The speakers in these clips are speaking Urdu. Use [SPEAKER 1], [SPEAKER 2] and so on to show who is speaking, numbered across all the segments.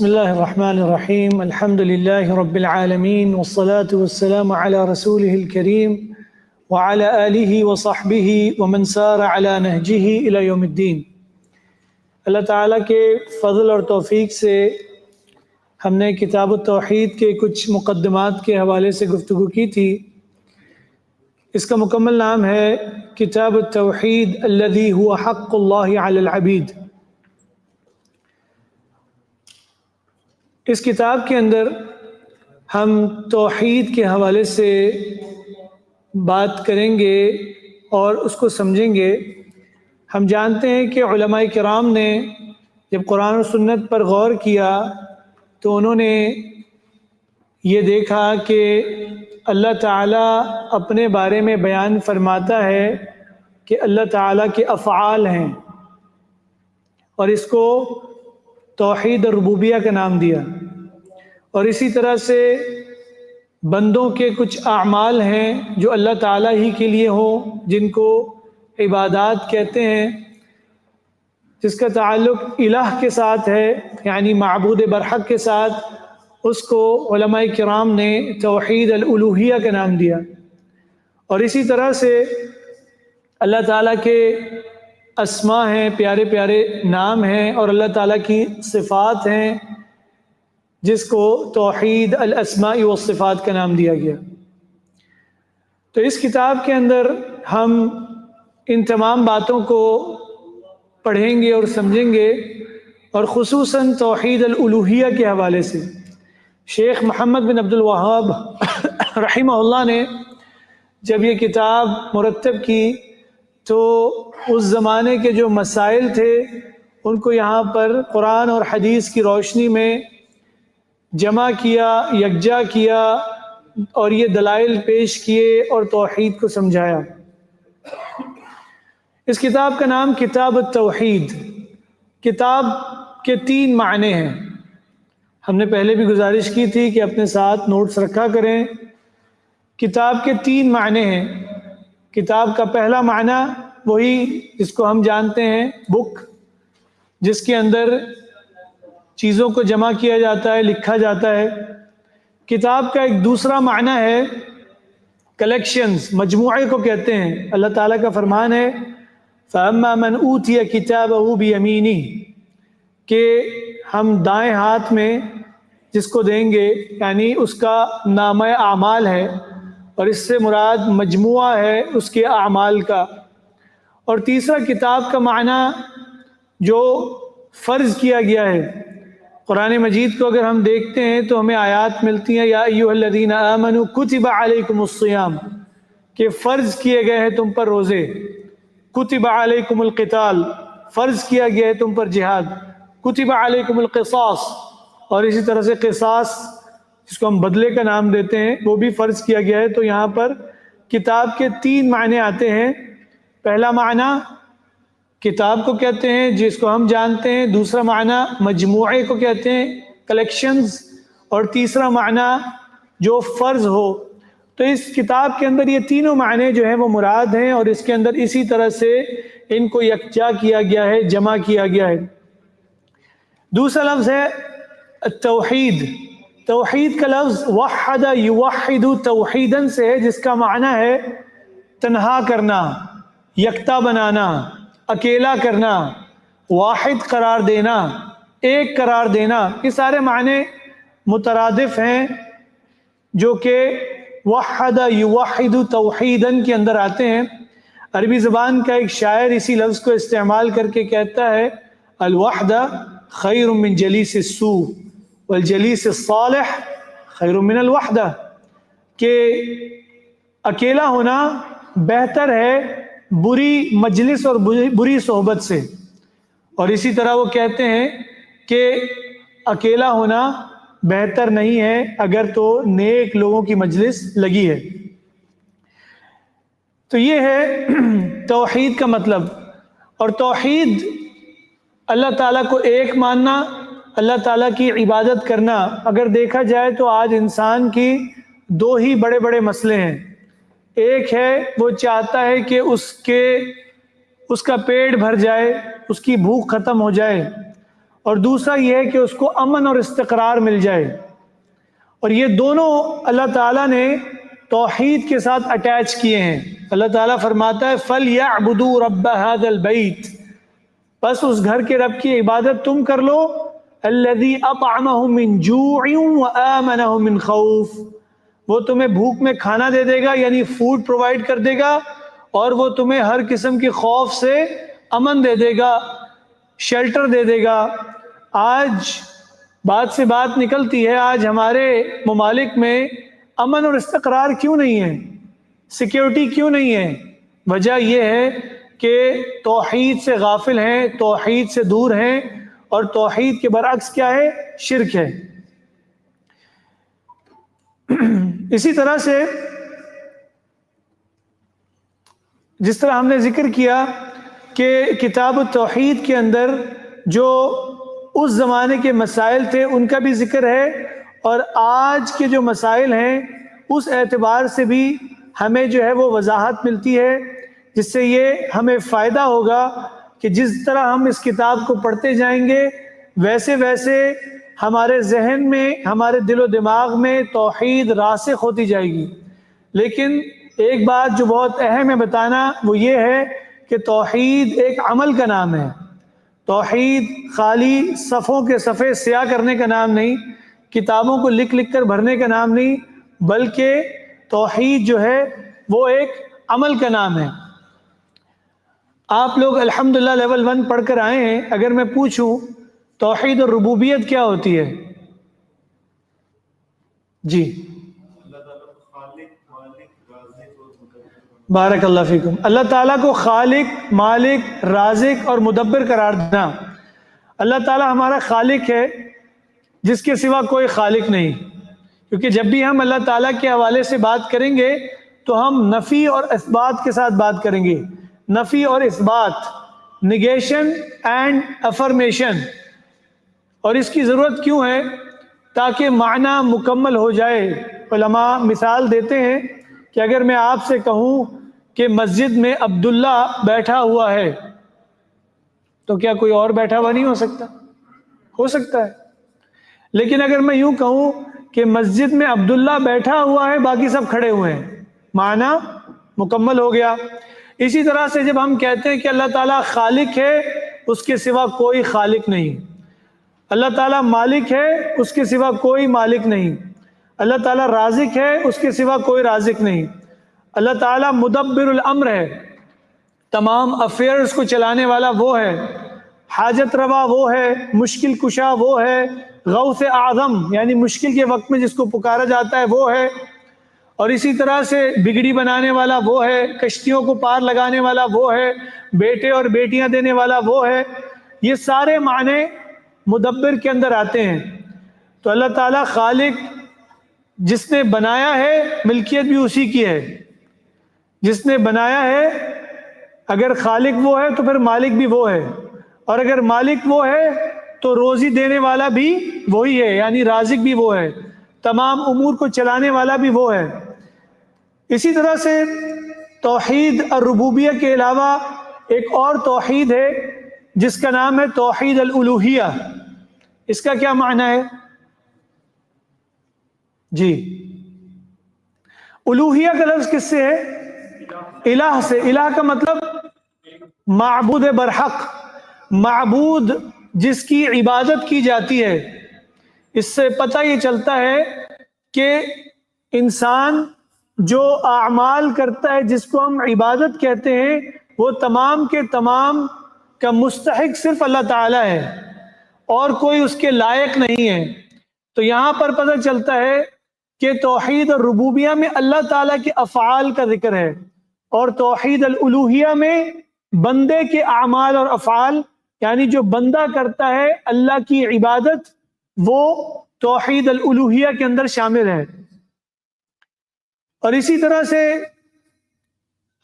[SPEAKER 1] بسم اللہ الرحمن الرحیم الحمد للہ رب العالمین والصلاة والسلام علی رسولہ الکریم وعلی آلہ وصحبہ ومن سار علی نہجہ الی یوم الدین۔ اللہ تعالیٰ کے فضل اور توفیق سے ہم نے کتاب التوحید کے کچھ مقدمات کے حوالے سے گفتگو کی تھی۔ اس کا مکمل نام ہے کتاب التوحید الذی هو حق اللہ علی العبید۔ اس کتاب کے اندر ہم توحید کے حوالے سے بات کریں گے اور اس کو سمجھیں گے۔ ہم جانتے ہیں کہ علماء کرام نے جب قرآن و سنت پر غور کیا تو انہوں نے یہ دیکھا کہ اللہ تعالیٰ اپنے بارے میں بیان فرماتا ہے کہ اللہ تعالیٰ کے افعال ہیں، اور اس کو توحید الربوبیہ کا نام دیا۔ اور اسی طرح سے بندوں کے کچھ اعمال ہیں جو اللہ تعالیٰ ہی کے لیے ہوں، جن کو عبادات کہتے ہیں، جس کا تعلق الہ کے ساتھ ہے، یعنی معبود برحق کے ساتھ، اس کو علماء کرام نے توحید الالوہیہ کا نام دیا۔ اور اسی طرح سے اللہ تعالیٰ کے اسماء ہیں، پیارے پیارے نام ہیں، اور اللہ تعالیٰ کی صفات ہیں، جس کو توحید الاسماء والصفات کا نام دیا گیا۔ تو اس کتاب کے اندر ہم ان تمام باتوں کو پڑھیں گے اور سمجھیں گے، اور خصوصاً توحید الالوہیہ کے حوالے سے شیخ محمد بن عبد الوہاب رحمہ اللہ نے جب یہ کتاب مرتب کی تو اس زمانے کے جو مسائل تھے ان کو یہاں پر قرآن اور حدیث کی روشنی میں جمع کیا، یکجا کیا، اور یہ دلائل پیش کیے اور توحید کو سمجھایا۔ اس کتاب کا نام کتاب التوحید۔ کتاب کے 3 معنی ہیں۔ ہم نے پہلے بھی گزارش کی تھی کہ اپنے ساتھ نوٹس رکھا کریں۔ کتاب کے 3 معنی ہیں۔ کتاب کا پہلا معنی وہی جس کو ہم جانتے ہیں، بک، جس کے اندر چیزوں کو جمع کیا جاتا ہے، لکھا جاتا ہے۔ کتاب کا ایک دوسرا معنی ہے کلیکشنز، مجموعے کو کہتے ہیں۔ اللہ تعالیٰ کا فرمان ہے فَأَمَّا مَنْ أُوتِيَ كِتَابَهُ بِيَمِينِهِ، کہ ہم دائیں ہاتھ میں جس کو دیں گے، یعنی اس کا نامہ اعمال ہے، اور اس سے مراد مجموعہ ہے اس کے اعمال کا۔ اور تیسرا کتاب کا معنی جو فرض کیا گیا ہے۔ قرآن مجید کو اگر ہم دیکھتے ہیں تو ہمیں آیات ملتی ہیں یا ایھا الذین آمنوا کتب علیکم الصیام، کہ فرض کیے گئے ہیں تم پر روزے۔ کتب علیکم القتال، فرض کیا گیا ہے تم پر جہاد۔ کتب علیکم القصاص، اور اسی طرح سے قصاص جس کو ہم بدلے کا نام دیتے ہیں وہ بھی فرض کیا گیا ہے۔ تو یہاں پر کتاب کے 3 معنی آتے ہیں۔ پہلا معنی کتاب کو کہتے ہیں جس کو ہم جانتے ہیں، دوسرا معنی مجموعے کو کہتے ہیں، کلیکشنز، اور تیسرا معنی جو فرض ہو۔ تو اس کتاب کے اندر یہ تینوں معنی جو ہیں وہ مراد ہیں، اور اس کے اندر اسی طرح سے ان کو یکجا کیا گیا ہے، جمع کیا گیا ہے۔ دوسرا لفظ ہے التوحید۔ توحید کا لفظ وحد یوحد توحیدن سے ہے، جس کا معنی ہے تنہا کرنا، یکتا بنانا، اکیلا کرنا، واحد قرار دینا، ایک قرار دینا۔ یہ سارے معنی مترادف ہیں جو کہ وحد یوحد توحیدن کے اندر آتے ہیں۔ عربی زبان کا ایک شاعر اسی لفظ کو استعمال کر کے کہتا ہے الوحدہ خیر من جلیس السوء والجلیس الصالح خیر من الوحدہ، کہ اکیلا ہونا بہتر ہے بری مجلس اور بری صحبت سے۔ اور اسی طرح وہ کہتے ہیں کہ اکیلا ہونا بہتر نہیں ہے اگر تو نیک لوگوں کی مجلس لگی ہے۔ تو یہ ہے توحید کا مطلب۔ اور توحید اللہ تعالیٰ کو ایک ماننا، اللہ تعالیٰ کی عبادت کرنا۔ اگر دیکھا جائے تو آج انسان کی 2 ہی بڑے بڑے مسئلے ہیں۔ ایک ہے وہ چاہتا ہے کہ اس کا پیٹ بھر جائے، اس کی بھوک ختم ہو جائے، اور دوسرا یہ ہے کہ اس کو امن اور استقرار مل جائے، اور یہ دونوں اللہ تعالیٰ نے توحید کے ساتھ اٹیچ کیے ہیں۔ اللہ تعالیٰ فرماتا ہے فَلْيَعْبُدُوا رَبَّ هَذَا الْبَيْتِ، بس اس گھر کے رب کی عبادت تم کر لو، الَّذِي أَطْعَمَهُم مِّن جُوعٍ وَآمَنَهُم مِّن خَوْفٍ، وہ تمہیں بھوک میں کھانا دے دے گا، یعنی فوڈ پرووائڈ کر دے گا، اور وہ تمہیں ہر قسم کے خوف سے امن دے دے گا، شیلٹر دے دے گا۔ آج بات سے بات نکلتی ہے، آج ہمارے ممالک میں امن اور استقرار کیوں نہیں ہے، سیکیورٹی کیوں نہیں ہے؟ وجہ یہ ہے کہ توحید سے غافل ہیں، توحید سے دور ہیں، اور توحید کے برعکس کیا ہے؟ شرک ہے۔ اسی طرح سے جس طرح ہم نے ذکر کیا کہ کتاب التوحید کے اندر جو اس زمانے کے مسائل تھے ان کا بھی ذکر ہے، اور آج کے جو مسائل ہیں اس اعتبار سے بھی ہمیں جو ہے وہ وضاحت ملتی ہے، جس سے یہ ہمیں فائدہ ہوگا کہ جس طرح ہم اس کتاب کو پڑھتے جائیں گے ویسے ویسے ہمارے ذہن میں، ہمارے دل و دماغ میں توحید راسخ ہوتی جائے گی۔ لیکن ایک بات جو بہت اہم ہے بتانا، وہ یہ ہے کہ توحید ایک عمل کا نام ہے۔ توحید خالی صفوں کے صفحے سیاہ کرنے کا نام نہیں، کتابوں کو لکھ لکھ کر بھرنے کا نام نہیں، بلکہ توحید جو ہے وہ ایک عمل کا نام ہے۔ آپ لوگ الحمدللہ لیول 1 پڑھ کر آئے ہیں، اگر میں پوچھوں توحید اور ربوبیت کیا ہوتی ہے؟ جی بارک اللہ فیکم۔ اللہ تعالیٰ کو خالق، مالک، رازق اور مدبر قرار دینا۔ اللہ تعالیٰ ہمارا خالق ہے جس کے سوا کوئی خالق نہیں، کیونکہ جب بھی ہم اللہ تعالیٰ کے حوالے سے بات کریں گے تو ہم نفی اور اثبات کے ساتھ بات کریں گے۔ نفی اور اثبات، نگیشن اینڈ افرمیشن، اور اس کی ضرورت کیوں ہے؟ تاکہ معنی مکمل ہو جائے۔ علماء مثال دیتے ہیں کہ اگر میں آپ سے کہوں کہ مسجد میں عبداللہ بیٹھا ہوا ہے، تو کیا کوئی اور بیٹھا ہوا نہیں ہو سکتا؟ ہو سکتا ہے۔ لیکن اگر میں یوں کہوں کہ مسجد میں عبداللہ بیٹھا ہوا ہے، باقی سب کھڑے ہوئے ہیں، معنی مکمل ہو گیا۔ اسی طرح سے جب ہم کہتے ہیں کہ اللہ تعالیٰ خالق ہے، اس کے سوا کوئی خالق نہیں، اللہ تعالیٰ مالک ہے، اس کے سوا کوئی مالک نہیں، اللہ تعالیٰ رازق ہے، اس کے سوا کوئی رازق نہیں، اللہ تعالیٰ مدبر الامر ہے، تمام افیئرز کو چلانے والا وہ ہے، حاجت روا وہ ہے، مشکل کشا وہ ہے، غوث اعظم یعنی مشکل کے وقت میں جس کو پکارا جاتا ہے وہ ہے، اور اسی طرح سے بگڑی بنانے والا وہ ہے، کشتیوں کو پار لگانے والا وہ ہے، بیٹے اور بیٹیاں دینے والا وہ ہے۔ یہ سارے معنی مدبر کے اندر آتے ہیں۔ تو اللہ تعالیٰ خالق، جس نے بنایا ہے، ملکیت بھی اسی کی ہے، جس نے بنایا ہے۔ اگر خالق وہ ہے تو پھر مالک بھی وہ ہے، اور اگر مالک وہ ہے تو روزی دینے والا بھی وہی ہے، یعنی رازق بھی وہ ہے، تمام امور کو چلانے والا بھی وہ ہے۔ اسی طرح سے توحید الربوبیہ کے علاوہ ایک اور توحید ہے جس کا نام ہے توحید الالوہیہ۔ اس کا کیا معنی ہے؟ جی الوہیہ کا لفظ کس سے ہے؟ الہ سے۔ الہ کا مطلب معبود برحق، معبود جس کی عبادت کی جاتی ہے۔ اس سے پتہ یہ چلتا ہے کہ انسان جو اعمال کرتا ہے، جس کو ہم عبادت کہتے ہیں، وہ تمام کے تمام کا مستحق صرف اللہ تعالیٰ ہے اور کوئی اس کے لائق نہیں ہے۔ تو یہاں پر پتہ چلتا ہے کہ توحید الربوبیہ میں اللہ تعالیٰ کے افعال کا ذکر ہے، اور توحید الالوہیہ میں بندے کے اعمال اور افعال، یعنی جو بندہ کرتا ہے اللہ کی عبادت، وہ توحید الالوہیہ کے اندر شامل ہے۔ اور اسی طرح سے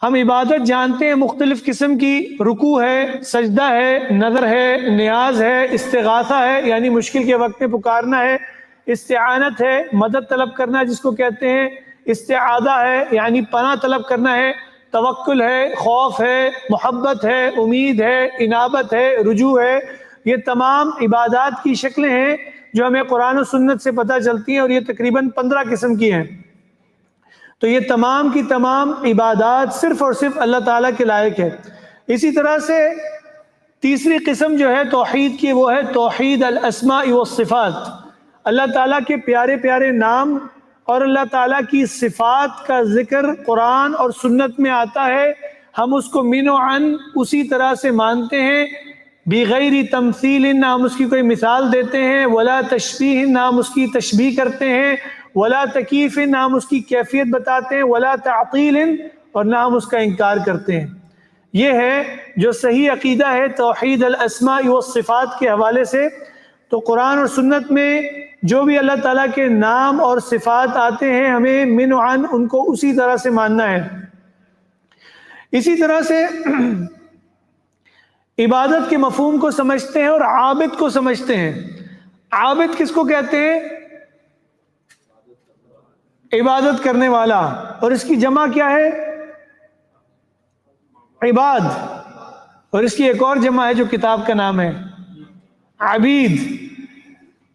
[SPEAKER 1] ہم عبادت جانتے ہیں مختلف قسم کی، رکوع ہے، سجدہ ہے، نظر ہے، نیاز ہے، استغاثہ ہے یعنی مشکل کے وقت میں پکارنا ہے، استعانت ہے، مدد طلب کرنا جس کو کہتے ہیں، استعاذہ ہے یعنی پناہ طلب کرنا ہے، توکل ہے، خوف ہے، محبت ہے، امید ہے، انابت ہے، رجوع ہے۔ یہ تمام عبادات کی شکلیں ہیں جو ہمیں قرآن و سنت سے پتہ چلتی ہیں، اور یہ تقریباً 15 قسم کی ہیں۔ تو یہ تمام کی تمام عبادات صرف اور صرف اللہ تعالیٰ کے لائق ہے۔ اسی طرح سے تیسری قسم جو ہے توحید کی، وہ ہے توحید الاسماء والصفات۔ اللہ تعالیٰ کے پیارے پیارے نام اور اللہ تعالیٰ کی صفات کا ذکر قرآن اور سنت میں آتا ہے، ہم اس کو من و عن اسی طرح سے مانتے ہیں، بغیر تمثیل، نہ ہم اس کی کوئی مثال دیتے ہیں، ولا تشبیہ، نہ ہم اس کی تشبیہ کرتے ہیں، ولا تکیف، نہ ہم اس کی کیفیت بتاتے ہیں، ولا تعطیل، اور نہ ہم اس کا انکار کرتے ہیں۔ یہ ہے جو صحیح عقیدہ ہے توحید الاسماء والصفات کے حوالے سے۔ تو قرآن اور سنت میں جو بھی اللہ تعالیٰ کے نام اور صفات آتے ہیں، ہمیں من و عن ان کو اسی طرح سے ماننا ہے۔ اسی طرح سے عبادت کے مفہوم کو سمجھتے ہیں اور عابد کو سمجھتے ہیں۔ عابد کس کو کہتے ہیں؟ عبادت کرنے والا، اور اس کی جمع کیا ہے؟ عباد، اور اس کی ایک اور جمع ہے جو کتاب کا نام ہے عبید۔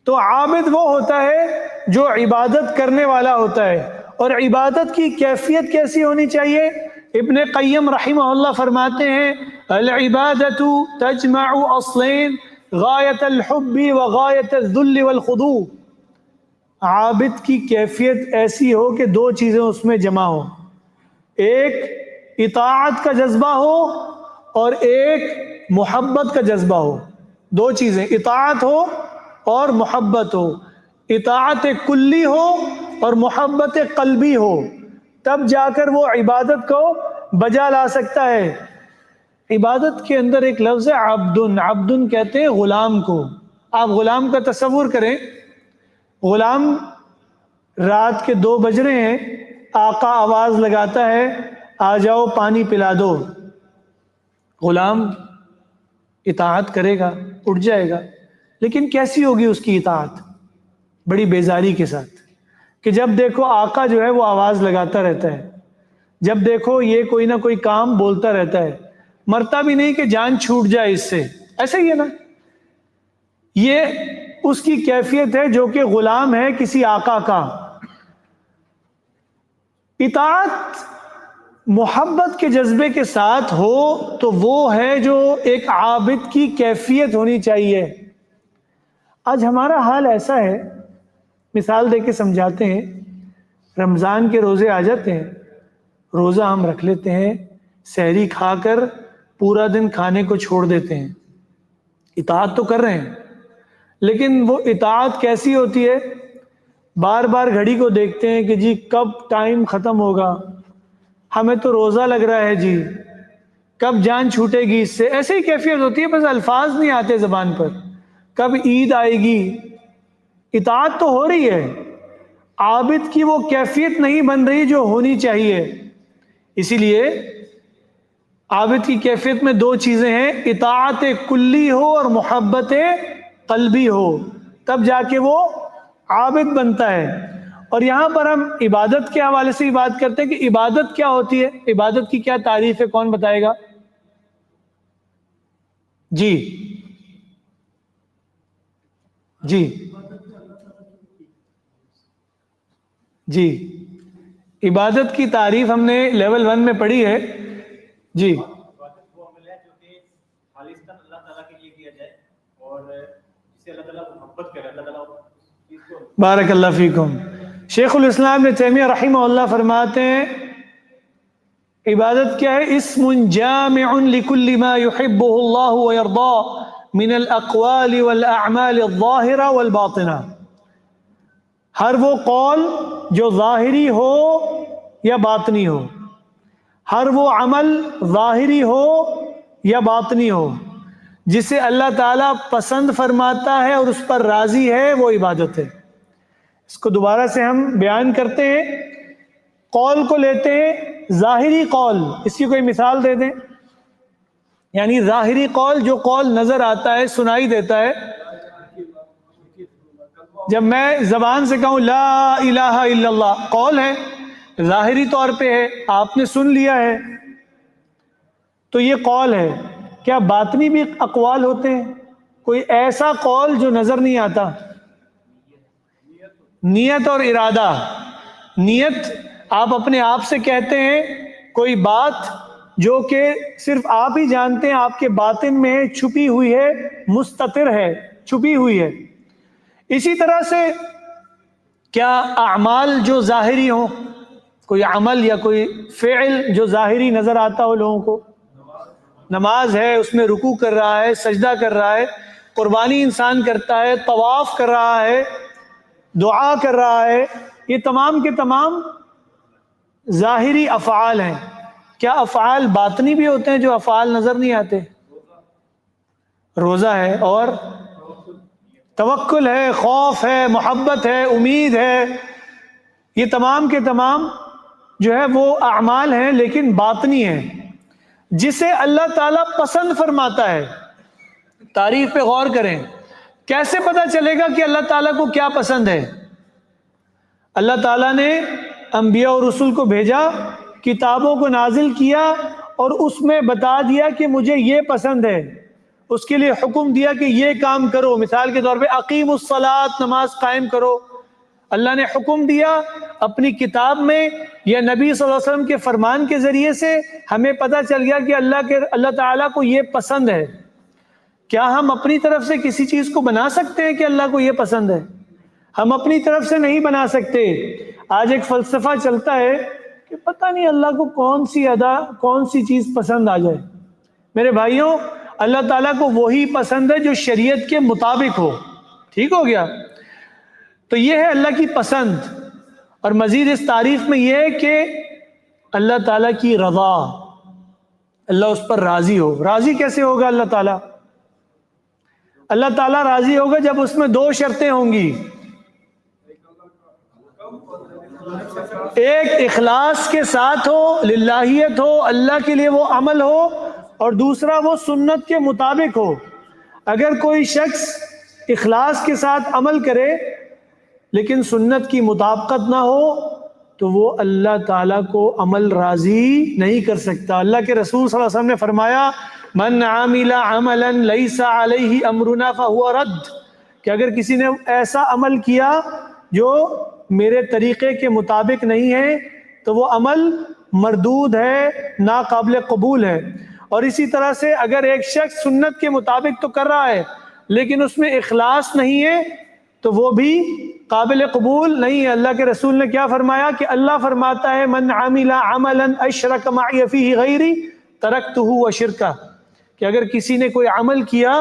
[SPEAKER 1] تو عابد وہ ہوتا ہے جو عبادت کرنے والا ہوتا ہے، اور عبادت کی کیفیت کیسی ہونی چاہیے؟ ابن قیم رحمہ اللہ فرماتے ہیں العبادت تجمع اصلین غایت الحب وغایت الذل والخضوع۔ عابد کی کیفیت ایسی ہو کہ دو چیزیں اس میں جمع ہو، ایک اطاعت کا جذبہ ہو اور ایک محبت کا جذبہ ہو۔ دو چیزیں، اطاعت ہو اور محبت ہو، اطاعت کلی ہو اور محبت قلبی ہو، تب جا کر وہ عبادت کو بجا لا سکتا ہے۔ عبادت کے اندر ایک لفظ ہے عبدن، عبدن کہتے ہیں غلام کو۔ آپ غلام کا تصور کریں، غلام رات کے 2 بج رہے ہیں، آقا آواز لگاتا ہے آ جاؤ پانی پلا دو، غلام اطاعت کرے گا، اٹھ جائے گا، لیکن کیسی ہوگی اس کی اطاعت؟ بڑی بیزاری کے ساتھ، کہ جب دیکھو آقا جو ہے وہ آواز لگاتا رہتا ہے، جب دیکھو یہ کوئی نہ کوئی کام بولتا رہتا ہے، مرتا بھی نہیں کہ جان چھوٹ جائے اس سے، ایسا ہی ہے نا؟ یہ اس کی کیفیت ہے جو کہ غلام ہے کسی آقا کا۔ اطاعت محبت کے جذبے کے ساتھ ہو تو وہ ہے جو ایک عابد کی کیفیت ہونی چاہیے۔ آج ہمارا حال ایسا ہے، مثال دے کے سمجھاتے ہیں، رمضان کے روزے آ جاتے ہیں، روزہ ہم رکھ لیتے ہیں، سحری کھا کر پورا دن کھانے کو چھوڑ دیتے ہیں، اطاعت تو کر رہے ہیں، لیکن وہ اطاعت کیسی ہوتی ہے؟ بار بار گھڑی کو دیکھتے ہیں کہ جی کب ٹائم ختم ہوگا، ہمیں تو روزہ لگ رہا ہے جی، کب جان چھوٹے گی اس سے، ایسے ہی کیفیت ہوتی ہے، بس الفاظ نہیں آتے زبان پر، کب عید آئے گی۔ اطاعت تو ہو رہی ہے، عابد کی وہ کیفیت نہیں بن رہی جو ہونی چاہیے۔ اسی لیے عابد کی کیفیت میں 2 چیزیں ہیں، اطاعت کلی ہو اور محبت قلبی ہو، تب جا کے وہ عابد بنتا ہے۔ اور یہاں پر ہم عبادت کے حوالے سے ہی بات کرتے ہیں کہ عبادت کیا ہوتی ہے، عبادت کی کیا تعریف ہے، کون بتائے گا؟ جی جی جی، عبادت کی تعریف ہم نے لیول 1 میں پڑھی ہے۔ جی،
[SPEAKER 2] عبادت وہ عمل ہے جو کہ خالصتاً اللہ تعالیٰ کے لیے کیا جائے اور جسے اللہ تعالیٰ محبت کرے، اللہ تعالیٰ چیز کو۔
[SPEAKER 1] بارک اللہ فیکم۔ شیخ الاسلام ابن تیمیہ رحمہ اللہ فرماتے ہیں عبادت کیا ہے؟ اسم جامع لکل ما يحبه اللہ ويرضاه من الاقوال والاعمال الظاہرہ والباطنہ۔ ہر وہ قول جو ظاہری ہو یا باطنی ہو، ہر وہ عمل ظاہری ہو یا باطنی ہو جسے اللہ تعالیٰ پسند فرماتا ہے اور اس پر راضی ہے، وہ عبادت ہے۔ اس کو دوبارہ سے ہم بیان کرتے ہیں، قول کو لیتے ہیں، ظاہری قول، اس کی کوئی مثال دے دیں؟ یعنی ظاہری قول، جو قول نظر آتا ہے، سنائی دیتا ہے۔ جب میں زبان سے کہوں لا الہ الا اللہ، قول ہے، ظاہری طور پہ ہے، آپ نے سن لیا ہے، تو یہ قول ہے۔ کیا باطنی بھی اقوال ہوتے ہیں؟ کوئی ایسا قول جو نظر نہیں آتا. نیت اور ارادہ. نیت آپ اپنے آپ سے کہتے ہیں کوئی بات جو کہ صرف آپ ہی جانتے ہیں، آپ کے باطن میں چھپی ہوئی ہے، مستتر ہے، چھپی ہوئی ہے. اسی طرح سے کیا اعمال جو ظاہری ہوں، کوئی عمل یا کوئی فعل جو ظاہری نظر آتا ہو لوگوں کو، نماز ہے اس میں رکوع کر رہا ہے، سجدہ کر رہا ہے، قربانی انسان کرتا ہے، طواف کر رہا ہے، دعا کر رہا ہے، یہ تمام کے تمام ظاہری افعال ہیں. کیا افعال باطنی بھی ہوتے ہیں جو افعال نظر نہیں آتے؟ روزہ ہے، اور توکل ہے، خوف ہے، محبت ہے، امید ہے، یہ تمام کے تمام جو ہے وہ اعمال ہیں لیکن باطنی ہیں جسے اللہ تعالیٰ پسند فرماتا ہے. تعریف پہ غور کریں. کیسے پتہ چلے گا کہ اللہ تعالیٰ کو کیا پسند ہے؟ اللہ تعالیٰ نے انبیاء اور رسول کو بھیجا، کتابوں کو نازل کیا اور اس میں بتا دیا کہ مجھے یہ پسند ہے. اس کے لیے حکم دیا کہ یہ کام کرو. مثال کے طور پہ اقیموا الصلاۃ، نماز قائم کرو. اللہ نے حکم دیا اپنی کتاب میں یا نبی صلی اللہ علیہ وسلم کے فرمان کے ذریعے سے ہمیں پتہ چل گیا کہ اللہ تعالیٰ کو یہ پسند ہے. کیا ہم اپنی طرف سے کسی چیز کو بنا سکتے ہیں کہ اللہ کو یہ پسند ہے؟ ہم اپنی طرف سے نہیں بنا سکتے. آج ایک فلسفہ چلتا ہے کہ پتہ نہیں اللہ کو کون سی ادا، کون سی چیز پسند آ جائے. میرے بھائیوں، اللہ تعالیٰ کو وہی پسند ہے جو شریعت کے مطابق ہو. ٹھیک ہو گیا؟ تو یہ ہے اللہ کی پسند. اور مزید اس تعریف میں یہ ہے کہ اللہ تعالیٰ کی رضا، اللہ اس پر راضی ہو. راضی کیسے ہوگا اللہ تعالیٰ؟ اللہ تعالیٰ راضی ہوگا جب اس میں دو شرطیں ہوں گی. ایک اخلاص کے ساتھ ہو، للہیت ہو، اللہ کے لیے وہ عمل ہو، اور دوسرا وہ سنت کے مطابق ہو. اگر کوئی شخص اخلاص کے ساتھ عمل کرے لیکن سنت کی مطابقت نہ ہو تو وہ اللہ تعالیٰ کو عمل راضی نہیں کر سکتا. اللہ کے رسول صلی اللہ علیہ وسلم نے فرمایا من عامل عملا لیس علیہ امرنا فہو رد، کہ اگر کسی نے ایسا عمل کیا جو میرے طریقے کے مطابق نہیں ہے تو وہ عمل مردود ہے، ناقابل قبول ہے. اور اسی طرح سے اگر ایک شخص سنت کے مطابق تو کر رہا ہے لیکن اس میں اخلاص نہیں ہے تو وہ بھی قابل قبول نہیں ہے. اللہ کے رسول نے کیا فرمایا کہ اللہ فرماتا ہے من عمل عملا اشرک معی فیہ غیری ترکتہ وشرکہ، کہ اگر کسی نے کوئی عمل کیا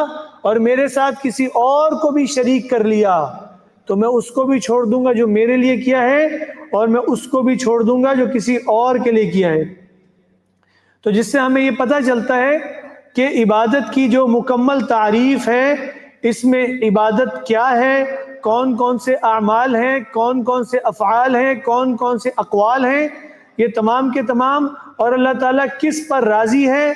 [SPEAKER 1] اور میرے ساتھ کسی اور کو بھی شریک کر لیا تو میں اس کو بھی چھوڑ دوں گا جو میرے لیے کیا ہے، اور میں اس کو بھی چھوڑ دوں گا جو کسی اور کے لیے کیا ہے. تو جس سے ہمیں یہ پتہ چلتا ہے کہ عبادت کی جو مکمل تعریف ہے، اس میں عبادت کیا ہے، کون کون سے اعمال ہیں، کون کون سے افعال ہیں، کون کون سے اقوال ہیں، یہ تمام کے تمام، اور اللہ تعالیٰ کس پر راضی ہے،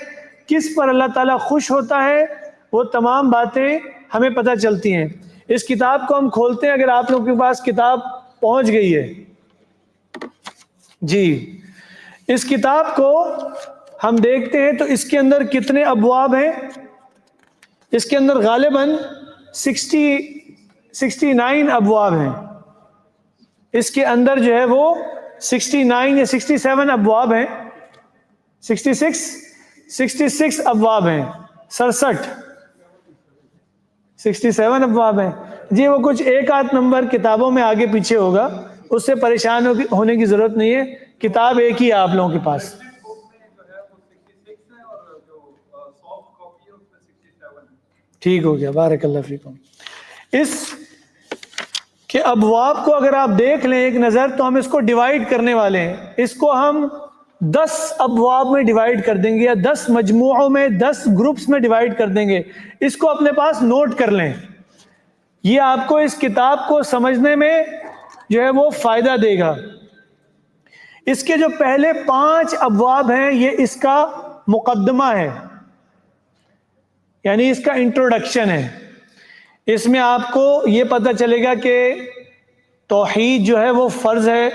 [SPEAKER 1] کس پر اللہ تعالیٰ خوش ہوتا ہے، وہ تمام باتیں ہمیں پتہ چلتی ہیں. اس کتاب کو ہم کھولتے ہیں. اگر آپ لوگوں کے پاس کتاب پہنچ گئی ہے جی، اس کتاب کو ہم دیکھتے ہیں تو اس کے اندر کتنے ابواب ہیں؟ اس کے اندر غالباً 69 ابواب ہیں. اس کے اندر جو ہے وہ 69 یا 67 ابواب ہیں، 66 ابواب ہیں، 67 ابواب ہیں جی. وہ کچھ ایک آدھ نمبر کتابوں میں آگے پیچھے ہوگا، اس سے پریشان ہونے کی ضرورت نہیں ہے. کتاب ایک ہی ہے آپ لوگوں کے پاس. ٹھیک ہو گیا، بارک اللہ فیکم. اس کے ابواب کو اگر آپ دیکھ لیں ایک نظر تو ہم اس کو ڈیوائیڈ کرنے والے ہیں. اس کو ہم 10 ابواب میں ڈیوائیڈ کر دیں گے، یا 10 مجموعوں میں، 10 گروپس میں ڈیوائیڈ کر دیں گے. اس کو اپنے پاس نوٹ کر لیں، یہ آپ کو اس کتاب کو سمجھنے میں جو ہے وہ فائدہ دے گا. اس کے جو پہلے 5 ابواب ہیں یہ اس کا مقدمہ ہے، یعنی اس کا انٹروڈکشن ہے. اس میں آپ کو یہ پتہ چلے گا کہ توحید جو ہے وہ فرض ہے،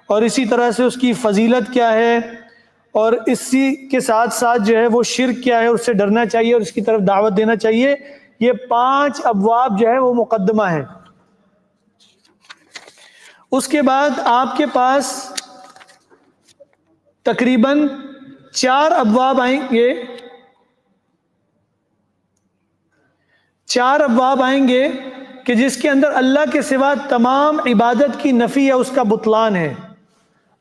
[SPEAKER 1] اور اسی طرح سے اس کی فضیلت کیا ہے، اور اسی کے ساتھ ساتھ جو ہے وہ شرک کیا ہے، اس سے ڈرنا چاہیے اور اس کی طرف دعوت دینا چاہیے. یہ 5 ابواب جو ہے وہ مقدمہ ہے. اس کے بعد آپ کے پاس تقریباً 4 ابواب آئیں گے. 4 ابواب آئیں گے کہ جس کے اندر اللہ کے سوا تمام عبادت کی نفی یا اس کا بطلان ہے.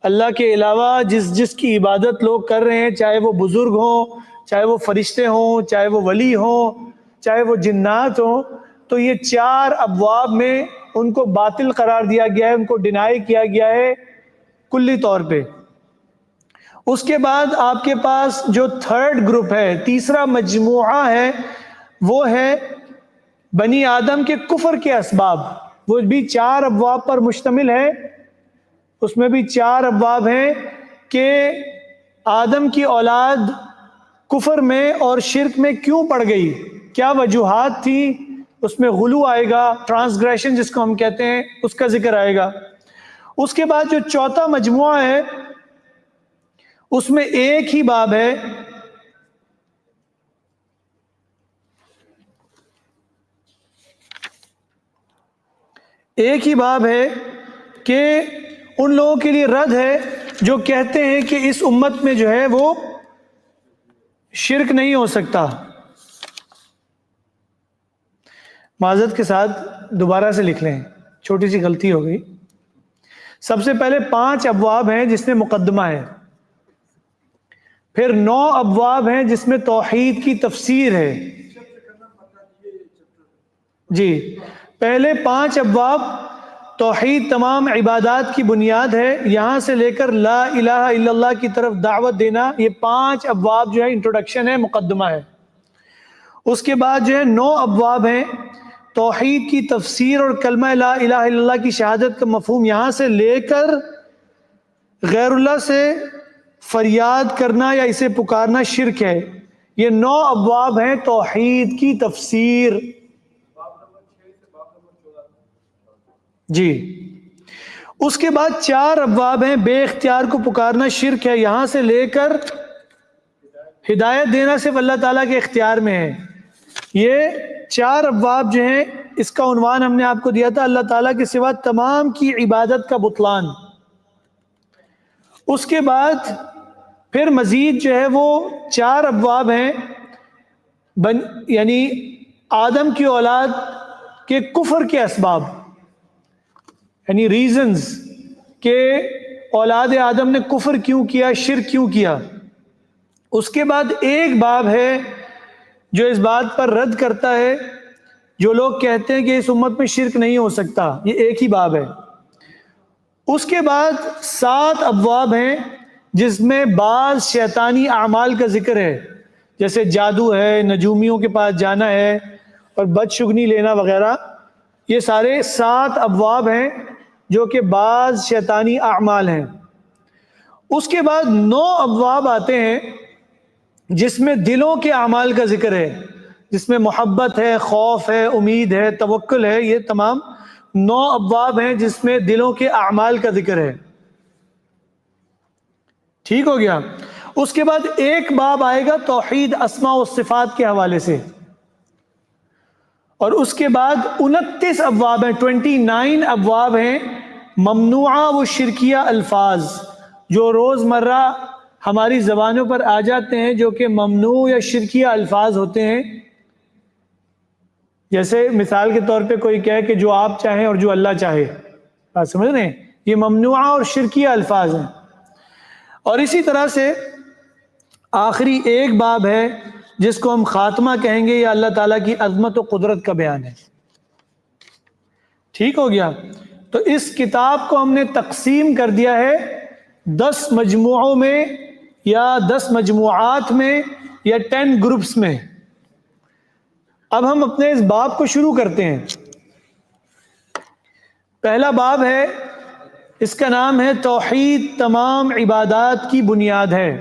[SPEAKER 1] اللہ کے علاوہ جس کی عبادت لوگ کر رہے ہیں، چاہے وہ بزرگ ہوں، چاہے وہ فرشتے ہوں، چاہے وہ ولی ہوں، چاہے وہ جنات ہوں، تو یہ 4 ابواب میں ان کو باطل قرار دیا گیا ہے، ان کو ڈینائی کیا گیا ہے کلی طور پہ. اس کے بعد آپ کے پاس جو 3rd گروپ ہے، تیسرا مجموعہ ہے، وہ ہے بنی آدم کے کفر کے اسباب. وہ بھی 4 ابواب پر مشتمل ہے. اس میں بھی 4 ابواب ہیں کہ آدم کی اولاد کفر میں اور شرک میں کیوں پڑ گئی، کیا وجوہات تھی. اس میں غلو آئے گا، ٹرانسگریشن جس کو ہم کہتے ہیں، اس کا ذکر آئے گا. اس کے بعد جو 4تھا مجموعہ ہے، اس میں ایک ہی باب ہے، کہ ان لوگوں کے لیے رد ہے جو کہتے ہیں کہ اس امت میں جو ہے وہ شرک نہیں ہو سکتا. معذرت کے ساتھ دوبارہ سے لکھ لیں، چھوٹی سی غلطی ہو گئی. سب سے پہلے 5 ابواب ہیں جس میں مقدمہ ہے، پھر 9 ابواب ہیں جس میں توحید کی تفسیر ہے. جی، پہلے 5 ابواب توحید تمام عبادات کی بنیاد ہے، یہاں سے لے کر لا الہ الا اللہ کی طرف دعوت دینا، یہ 5 ابواب جو ہے انٹروڈکشن ہے، مقدمہ ہے. اس کے بعد جو ہے 9 ابواب ہیں توحید کی تفسیر اور کلمہ لا الہ الا اللہ کی شہادت کا مفہوم، یہاں سے لے کر غیر اللہ سے فریاد کرنا یا اسے پکارنا شرک ہے. یہ 9 ابواب ہیں توحید کی تفسیر. جی، اس کے بعد 4 ابواب ہیں بے اختیار کو پکارنا شرک ہے، یہاں سے لے کر ہدایت دینا صرف اللہ تعالیٰ کے اختیار میں ہے. یہ 4 ابواب جو ہیں، اس کا عنوان ہم نے آپ کو دیا تھا اللہ تعالیٰ کے سوا تمام کی عبادت کا بطلان. اس کے بعد پھر مزید جو ہے وہ 4 ابواب ہیں یعنی آدم کی اولاد کے کفر کے اسباب، یعنی ریزنز کہ اولاد آدم نے کفر کیوں کیا، شرک کیوں کیا. اس کے بعد ایک باب ہے جو اس بات پر رد کرتا ہے جو لوگ کہتے ہیں کہ اس امت میں شرک نہیں ہو سکتا، یہ ایک ہی باب ہے. اس کے بعد 7 ابواب ہیں جس میں بعض شیطانی اعمال کا ذکر ہے، جیسے جادو ہے، نجومیوں کے پاس جانا ہے اور بدشگنی لینا وغیرہ. یہ سارے 7 ابواب ہیں جو کہ بعض شیطانی اعمال ہیں. اس کے بعد 9 ابواب آتے ہیں جس میں دلوں کے اعمال کا ذکر ہے، جس میں محبت ہے، خوف ہے، امید ہے، توکل ہے. یہ تمام 9 ابواب ہیں جس میں دلوں کے اعمال کا ذکر ہے. ٹھیک ہو گیا. اس کے بعد ایک باب آئے گا توحید اسماء و صفات کے حوالے سے، اور اس کے بعد 29 ابواب ہیں، 29 ابواب ہیں ممنوعہ و شرکیہ الفاظ جو روزمرہ ہماری زبانوں پر آ جاتے ہیں، جو کہ ممنوع یا شرکیہ الفاظ ہوتے ہیں. جیسے مثال کے طور پہ کوئی کہے کہ جو آپ چاہیں اور جو اللہ چاہے، بات سمجھ رہے ہیں؟ یہ ممنوعہ اور شرکیہ الفاظ ہیں. اور اسی طرح سے آخری ایک باب ہے جس کو ہم خاتمہ کہیں گے، یا اللہ تعالیٰ کی عظمت و قدرت کا بیان ہے. ٹھیک ہو گیا. تو اس کتاب کو ہم نے تقسیم کر دیا ہے 10 مجموعوں میں، یا 10 مجموعات میں، یا 10 گروپس میں. اب ہم اپنے اس باب کو شروع کرتے ہیں. پہلا باب ہے، اس کا نام ہے توحید تمام عبادات کی بنیاد ہے.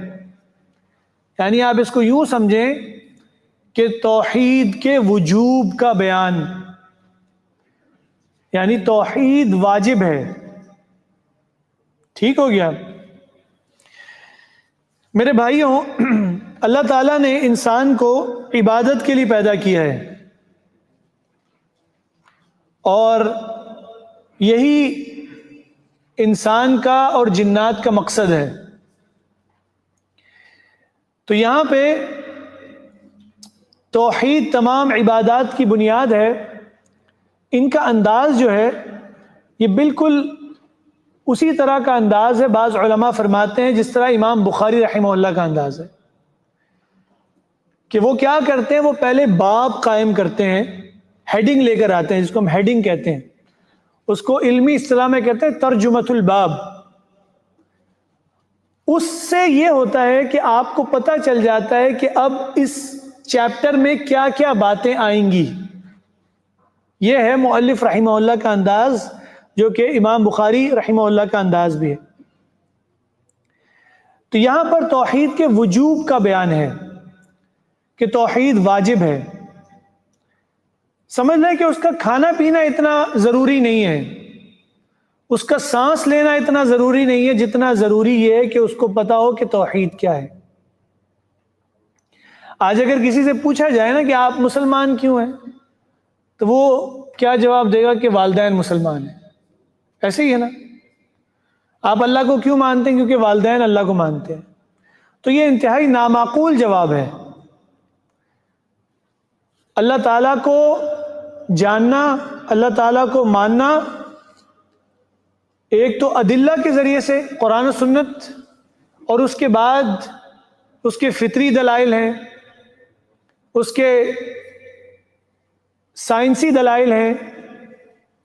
[SPEAKER 1] یعنی آپ اس کو یوں سمجھیں کہ توحید کے وجوب کا بیان، یعنی توحید واجب ہے. ٹھیک ہو گیا. میرے بھائیوں، اللہ تعالیٰ نے انسان کو عبادت کے لیے پیدا کیا ہے. اور یہی انسان کا اور جنات کا مقصد ہے۔ تو یہاں پہ توحید تمام عبادات کی بنیاد ہے۔ ان کا انداز جو ہے یہ بالکل اسی طرح کا انداز ہے، بعض علماء فرماتے ہیں جس طرح امام بخاری رحمہ اللہ کا انداز ہے، کہ وہ کیا کرتے ہیں، وہ پہلے باب قائم کرتے ہیں، ہیڈنگ لے کر آتے ہیں، جس کو ہم ہیڈنگ کہتے ہیں، اس کو علمی اصطلاح میں کہتے ہیں ترجمۃ الباب۔ اس سے یہ ہوتا ہے کہ آپ کو پتہ چل جاتا ہے کہ اب اس چیپٹر میں کیا کیا باتیں آئیں گی۔ یہ ہے مؤلف رحمہ اللہ کا انداز، جو کہ امام بخاری رحمہ اللہ کا انداز بھی ہے۔ تو یہاں پر توحید کے وجوب کا بیان ہے کہ توحید واجب ہے۔ سمجھ لیں کہ اس کا کھانا پینا اتنا ضروری نہیں ہے، اس کا سانس لینا اتنا ضروری نہیں ہے، جتنا ضروری یہ ہے کہ اس کو پتا ہو کہ توحید کیا ہے۔ آج اگر کسی سے پوچھا جائے نا کہ آپ مسلمان کیوں ہیں، تو وہ کیا جواب دے گا کہ والدین مسلمان ہیں۔ ایسے ہی ہے نا، آپ اللہ کو کیوں مانتے ہیں؟ کیونکہ والدین اللہ کو مانتے ہیں۔ تو یہ انتہائی نامعقول جواب ہے۔ اللہ تعالیٰ کو جاننا، اللہ تعالیٰ کو ماننا، ایک تو ادلہ کے ذریعے سے قرآن و سنت، اور اس کے بعد اس کے فطری دلائل ہیں، اس کے سائنسی دلائل ہیں،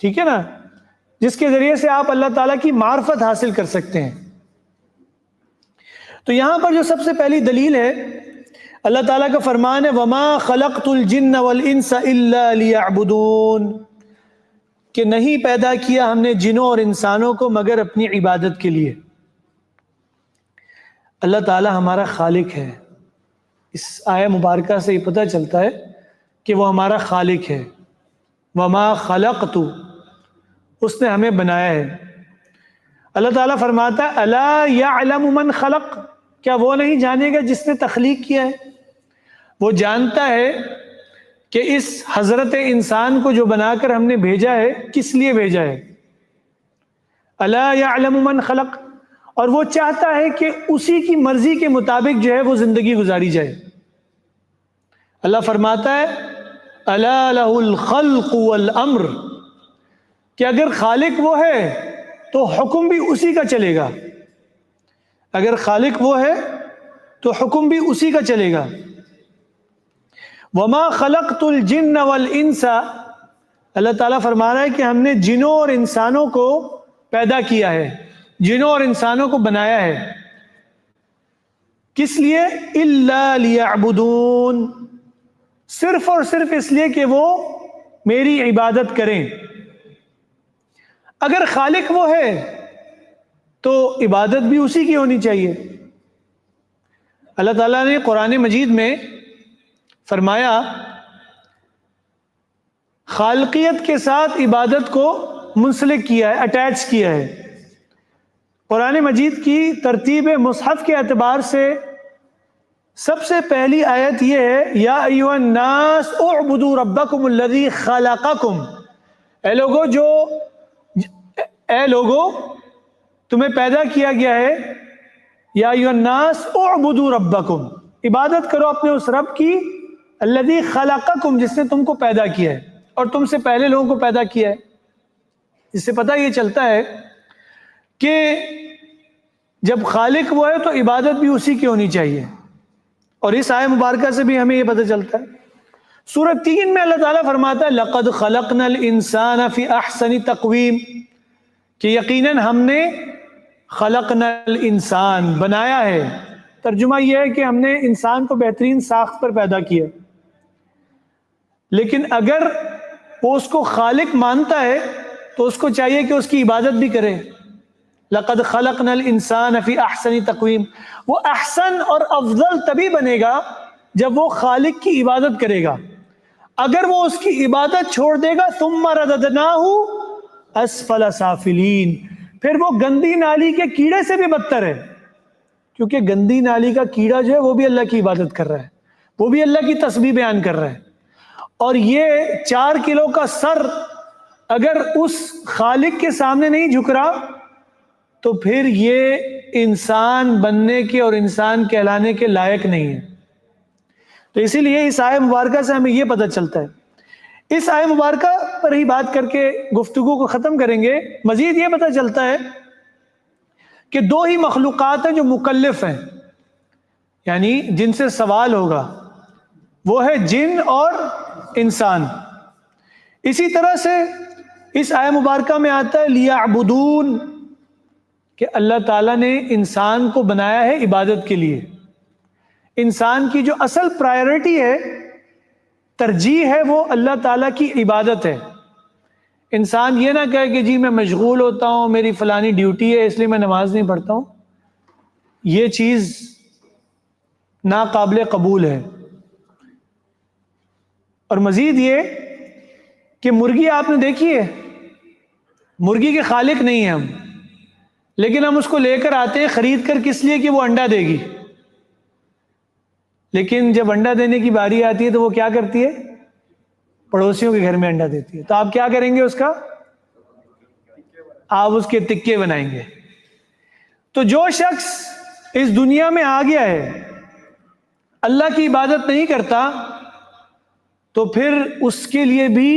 [SPEAKER 1] ٹھیک ہے نا، جس کے ذریعے سے آپ اللہ تعالیٰ کی معرفت حاصل کر سکتے ہیں۔ تو یہاں پر جو سب سے پہلی دلیل ہے، اللہ تعالیٰ کا فرمان ہے وَمَا خَلَقْتُ الْجِنَّ وَالْإِنسَ إِلَّا لِيَعْبُدُونَ، کہ نہیں پیدا کیا ہم نے جنوں اور انسانوں کو مگر اپنی عبادت کے لیے۔ اللہ تعالیٰ ہمارا خالق ہے۔ اس آیہ مبارکہ سے یہ پتہ چلتا ہے کہ وہ ہمارا خالق ہے۔ وَمَا خَلَقْتُ، اس نے ہمیں بنایا ہے۔ اللہ تعالیٰ فرماتا ہے أَلَا يَعْلَمُ مَنْ خَلَقَ، کیا وہ نہیں جانے گا جس نے تخلیق کیا ہے؟ وہ جانتا ہے کہ اس حضرت انسان کو جو بنا کر ہم نے بھیجا ہے کس لیے بھیجا ہے۔ أَلَا يَعْلَمُ مَنْ خَلَقَ، اور وہ چاہتا ہے کہ اسی کی مرضی کے مطابق جو ہے وہ زندگی گزاری جائے۔ اللہ فرماتا ہے أَلَا لَهُ الْخَلْقُ وَالْأَمْرُ، کہ اگر خالق وہ ہے تو حکم بھی اسی کا چلے گا۔ اگر خالق وہ ہے تو حکم بھی اسی کا چلے گا۔ وَمَا خَلَقْتُ الْجِنَّ وَالْإِنسَ، اللہ تعالیٰ فرما رہا ہے کہ ہم نے جنوں اور انسانوں کو پیدا کیا ہے، جنوں اور انسانوں کو بنایا ہے۔ کس لیے؟ إِلَّا لِيَعْبُدُونَ، صرف اور صرف اس لیے کہ وہ میری عبادت کریں۔ اگر خالق وہ ہے تو عبادت بھی اسی کی ہونی چاہیے۔ اللہ تعالیٰ نے قرآن مجید میں فرمایا خالقیت کے ساتھ عبادت کو منسلک کیا ہے، اٹیچ کیا ہے۔ قرآن مجید کی ترتیب مصحف کے اعتبار سے سب سے پہلی آیت یہ ہے یا ایھا الناس اعبدوا ربکم الذی خلقکم، اے لوگو تمہیں پیدا کیا گیا ہے، یا ایھا الناس اعبدوا ربکم، عبادت کرو اپنے اس رب کی، الذی خلقکم، جس نے تم کو پیدا کیا ہے اور تم سے پہلے لوگوں کو پیدا کیا ہے۔ اس سے پتہ یہ چلتا ہے کہ جب خالق وہ ہے تو عبادت بھی اسی کی ہونی چاہیے، اور اس آیہ مبارکہ سے بھی ہمیں یہ پتہ چلتا ہے۔ سورہ 3 میں اللہ تعالیٰ فرماتا ہے لَقَدْ خَلَقْنَا الْإِنسَانَ فِي أَحْسَنِ تَقْوِيمٍ، کہ یقیناً ہم نے خلقنا الانسان بنایا ہے۔ ترجمہ یہ ہے کہ ہم نے انسان کو بہترین ساخت پر پیدا کیا۔ لیکن اگر وہ اس کو خالق مانتا ہے تو اس کو چاہیے کہ اس کی عبادت بھی کرے۔ لَقَدْ خَلَقْنَا الْإِنسَانَ فِي أَحْسَنِ تَقْوِيمٍ، وہ احسن اور افضل تبھی بنے گا جب وہ خالق کی عبادت کرے گا۔ اگر وہ اس کی عبادت چھوڑ دے گا ثُمَّ رَدَدْنَاهُ أَسْفَلَ سَافِلِينَ، پھر وہ گندی نالی کے کیڑے سے بھی بدتر ہے، کیونکہ گندی نالی کا کیڑا جو ہے وہ بھی اللہ کی عبادت کر رہا ہے، وہ بھی اللہ کی تسبیح بیان کر رہا ہے، اور یہ 4 کلو کا سر اگر اس خالق کے سامنے نہیں جھک رہا تو پھر یہ انسان بننے کے اور انسان کہلانے کے لائق نہیں ہے. تو اسی لیے اس آیہ مبارکہ سے ہمیں یہ پتہ چلتا ہے. اس آیہ مبارکہ پر ہی بات کر کے گفتگو کو ختم کریں گے. مزید یہ پتہ چلتا ہے کہ دو ہی مخلوقات ہیں جو مکلف ہیں، یعنی جن سے سوال ہوگا، وہ ہے جن اور انسان. اسی طرح سے اس آیہ مبارکہ میں آتا ہے لیعبدون، کہ اللہ تعالیٰ نے انسان کو بنایا ہے عبادت کے لیے. انسان کی جو اصل پرائیورٹی ہے، ترجیح ہے، وہ اللہ تعالیٰ کی عبادت ہے. انسان یہ نہ کہے کہ جی میں مشغول ہوتا ہوں، میری فلانی ڈیوٹی ہے اس لیے میں نماز نہیں پڑھتا ہوں. یہ چیز ناقابل قبول ہے. اور مزید یہ کہ مرغی آپ نے دیکھی ہے، مرغی کے خالق نہیں ہیں ہم، لیکن ہم اس کو لے کر آتے ہیں خرید کر، کس لیے کہ وہ انڈا دے گی. لیکن جب انڈا دینے کی باری آتی ہے تو وہ کیا کرتی ہے؟ پڑوسیوں کے گھر میں انڈا دیتی ہے. تو آپ کیا کریں گے اس کا؟ آپ اس کے تکے بنائیں گے. تو جو شخص اس دنیا میں آ گیا ہے اللہ کی عبادت نہیں کرتا، تو پھر اس کے لیے بھی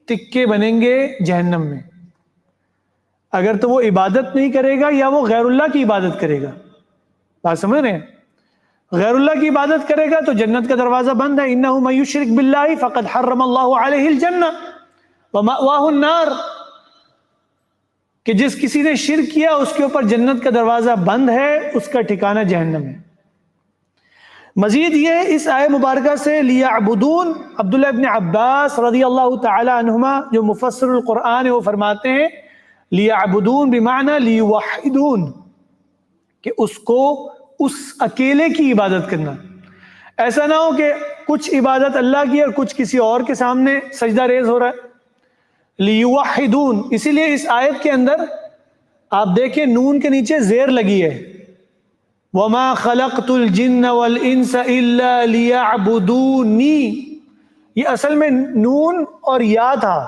[SPEAKER 1] تکے بنیں گے جہنم میں. اگر تو وہ عبادت نہیں کرے گا یا وہ غیر اللہ کی عبادت کرے گا. بات سمجھ رہے ہیں؟ غیر اللہ کی عبادت کرے گا تو جنت کا دروازہ بند ہے. انہ من یشرک باللہ فقد حرم اللہ علیہ الجنہ ومأواہ النار، کہ جس کسی نے شرک کیا اس کے اوپر جنت کا دروازہ بند ہے، اس کا ٹھکانہ جہنم ہے. مزید یہ اس آیہ مبارکہ سے لیعبدون، عبداللہ ابن عباس رضی اللہ تعالی عنہما جو مفسر القرآن ہے وہ فرماتے ہیں لیعبدون بمعنی لیوحدون، کہ اس کو اس اکیلے کی عبادت کرنا. ایسا نہ ہو کہ کچھ عبادت اللہ کی اور کچھ کسی اور کے سامنے سجدہ ریز ہو رہا ہے. لیوحدون، اسی لیے اس آیت کے اندر آپ دیکھیں نون کے نیچے زیر لگی ہے، وَمَا خَلَقْتُ الْجِنَّ وَالْإِنسَ إِلَّا لِيَعْبُدُونِي. یہ اصل میں نون اور یا تھا.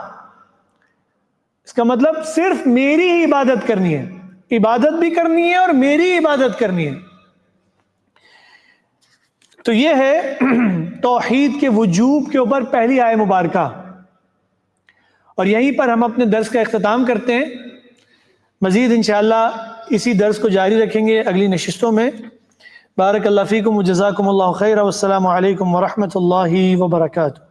[SPEAKER 1] اس کا مطلب صرف میری ہی عبادت کرنی ہے، عبادت بھی کرنی ہے اور میری عبادت کرنی ہے. تو یہ ہے توحید کے وجوب کے اوپر پہلی آیہ مبارکہ، اور یہیں پر ہم اپنے درس کا اختتام کرتے ہیں. مزید انشاءاللہ اسی درس کو جاری رکھیں گے اگلی نشستوں میں. بارک اللہ فیکم و جزاکم اللہ خیر، والسلام علیکم ورحمۃ اللہ وبرکاتہ.